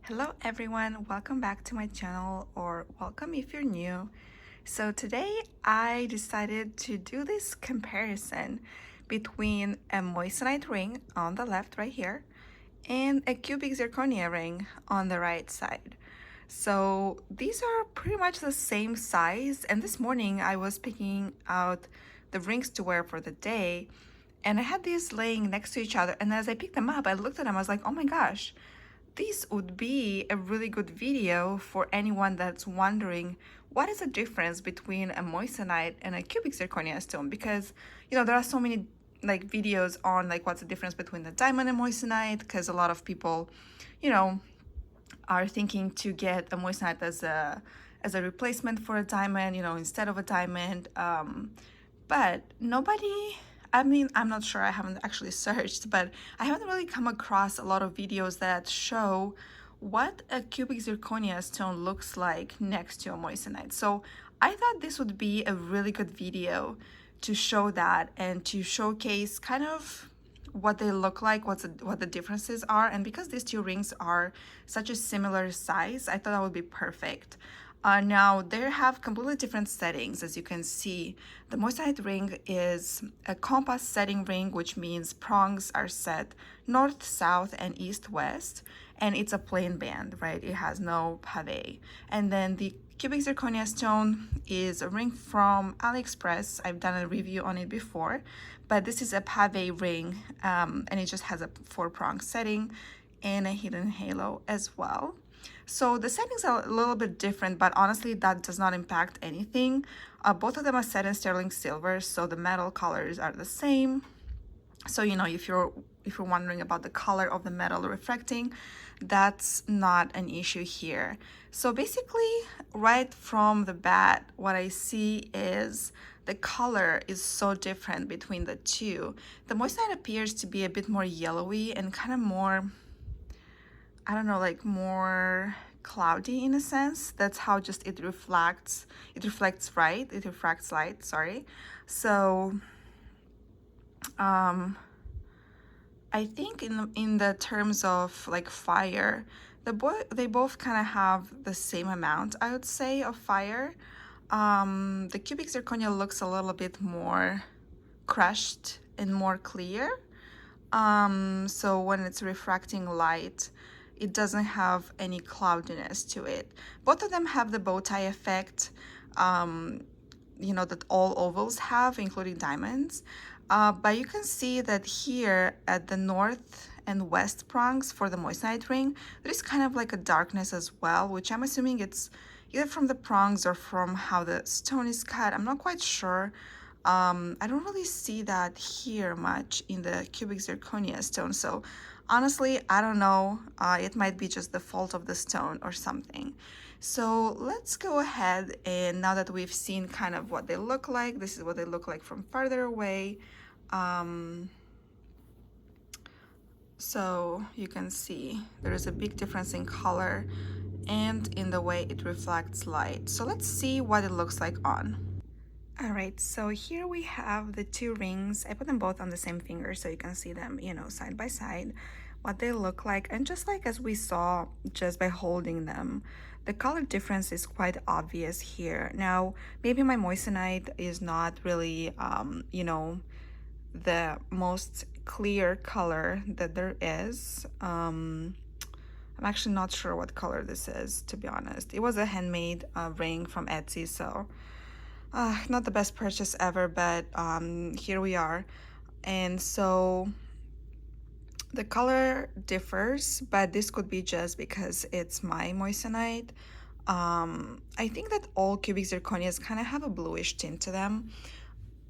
Hello everyone, welcome back to my channel, or welcome if you're new. So today I decided to do this comparison between a moissanite ring on the left right here and a cubic zirconia ring on the right side. So these are pretty much the same size, and this morning I was picking out the rings to wear for the day, and I had these laying next to each other, and as I picked them up I looked at them, I was like, oh my gosh, this would be a really good video for anyone that's wondering what is the difference between a moissanite and a cubic zirconia stone, because there are so many videos on what's the difference between the diamond and moissanite, because a lot of people you know are thinking to get a moissanite as a replacement for a diamond, instead of a diamond. But nobody, I mean, I'm not sure, I haven't actually searched, but I haven't really come across a lot of videos that show what a cubic zirconia stone looks like next to a moissanite. So I thought this would be a really good video to show that and to showcase kind of what they look like, what the differences are. And because these two rings are such a similar size, I thought that would be perfect. Now they have completely different settings. As you can see, the moissanite ring is a compass setting ring, which means prongs are set north, south, and east, west, and it's a plain band, right? It has no pave. And then the cubic zirconia stone is a ring from AliExpress. I've done a review on it before, but this is a pave ring, and it just has a 4-prong setting and a hidden halo as well. So the settings are a little bit different, but honestly that does not impact anything. Both of them are set in sterling silver, so the metal colors are the same. So if you're wondering about the color of the metal reflecting, that's not an issue here. So basically, right from the bat, what I see is the color is so different between the two. The moissanite appears to be a bit more yellowy and kind of more, I don't know, like more cloudy in a sense. That's how just it reflects light, sorry. So I think in the terms of like fire, they both kind of have the same amount, I would say, of fire. The cubic zirconia looks a little bit more crushed and more clear. So when it's refracting light, it doesn't have any cloudiness to it. Both of them have the bow tie effect, that all ovals have, including diamonds. But you can see that here at the north and west prongs for the moissanite ring, there is kind of like a darkness as well, which I'm assuming it's either from the prongs or from how the stone is cut. I'm not quite sure. I don't really see that here much in the cubic zirconia stone, so honestly I don't know. It might be just the fault of the stone or something. So let's go ahead, and now that we've seen kind of what they look like, this is what they look like from farther away. So you can see there is a big difference in color and in the way it reflects light. So let's see what it looks like on. Alright, so here we have the two rings. I put them both on the same finger so you can see them, side by side, what they look like. And just like as we saw just by holding them, the color difference is quite obvious here. Now, maybe my moissanite is not really, the most clear color that there is. I'm actually not sure what color this is, to be honest. It was a handmade ring from Etsy, so not the best purchase ever, but here we are. And so the color differs, but this could be just because it's my moissanite. I think that all cubic zirconias kind of have a bluish tint to them.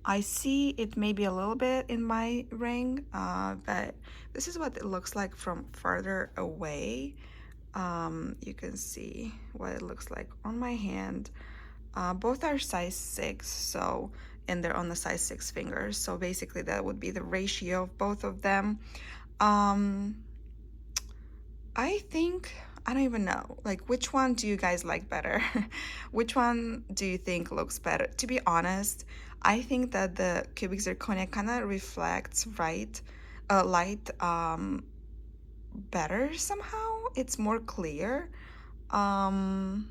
I see it maybe a little bit in my ring, but this is what it looks like from further away. You can see what it looks like on my hand. Both are size 6, so, and they're on the size 6 fingers, so basically that would be the ratio of both of them. I think, I don't even know, like, which one do you guys like better? Which one do you think looks better? To be honest, I think that the cubic zirconia kind of reflects light better somehow. It's more clear. Um,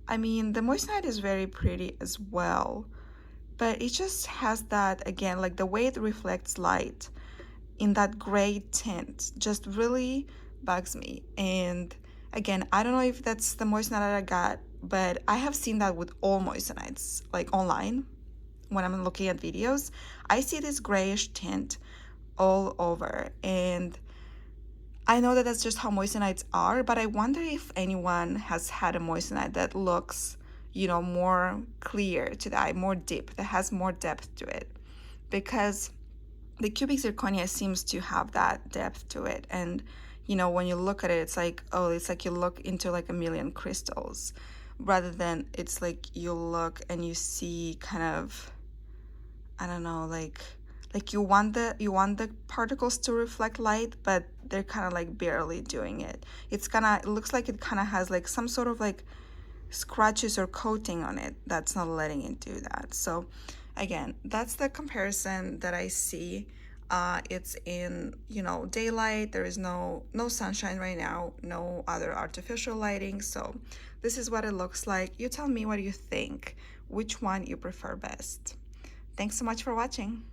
I mean, the Moissanite is very pretty as well, but it just has that, again, like the way it reflects light in that gray tint just really bugs me. And again, I don't know if that's the moissanite that I got, but I have seen that with all moissanites, like online when I'm looking at videos. I see this grayish tint all over, and I know that that's just how moissanites are, but I wonder if anyone has had a moissanite that looks, more clear to the eye, more deep, that has more depth to it. Because the cubic zirconia seems to have that depth to it. And, when you look at it, it's like, oh, it's like you look into like a million crystals, rather than it's like you look and you see kind of, I don't know, like you want the particles to reflect light, but they're kind of like barely doing it. It looks like it kind of has like some sort of like scratches or coating on it that's not letting it do that. So again, that's the comparison that I see. It's in daylight. There is no sunshine right now, no other artificial lighting. So this is what it looks like. You tell me what you think, which one you prefer best. Thanks so much for watching.